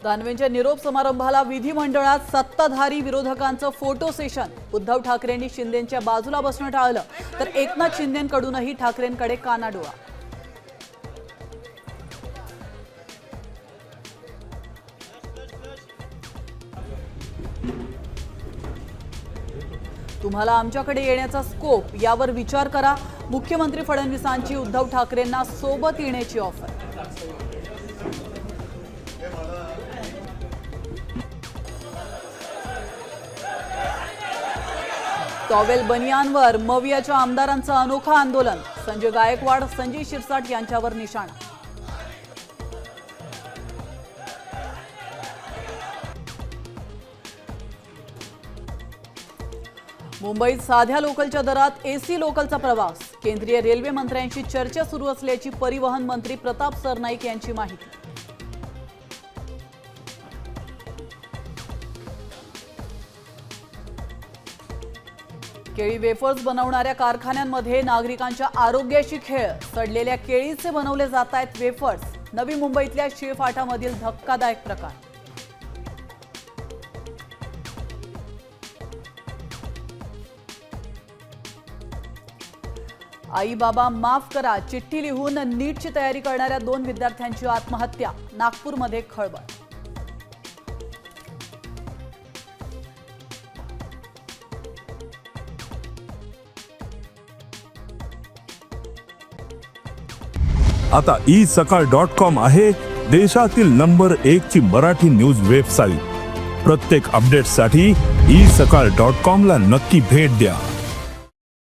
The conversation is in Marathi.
दानवेंच्या निरोप समारंभाला विधिमंडळात सत्ताधारी विरोधकांचं फोटो सेशन। उद्धव ठाकरेंनी शिंदेंच्या बाजूला बसणं टाळलं, तर एकनाथ शिंदेंकडूनही ठाकरेंकडे कानाडोळा। तुम्हाला आमच्याकडे येण्याचा स्कोप यावर विचार करा। मुख्यमंत्री फडणवीसांची उद्धव ठाकरेंना सोबत येण्याची ऑफर। टॉवेल बनियांवर मवियाच्या आमदारांचं अनोखं आंदोलन। संजय गायकवाड, संजय शिरसाट यांच्यावर निशाणा। मुंबईत साध्या लोकलच्या दरात एसी लोकलचा प्रवास। केंद्रीय रेल्वे मंत्र्यांशी चर्चा सुरू असल्याची परिवहन मंत्री प्रताप सरनाईक यांची माहिती। केळी वेफर्स बनवणाऱ्या कारखान्यांमध्ये नागरिकांच्या आरोग्याशी खेळ। सडलेल्या केळीचे बनवले जात आहेत वेफर्स। नवी मुंबईतल्या शिळफाटामधील धक्कादायक प्रकार। आई बाबा माफ करा चिठ्ठी लिहून नीटची तयारी करणाऱ्या 2 विद्यार्थ्यांची आत्महत्या। नागपूरमध्ये खळबळ। आता isakal.com आहे देशातील नंबर 1 ची मराठी न्यूज वेबसाईट। प्रत्येक अपडेटसाठी isakal.com ला नक्की भेट द्या।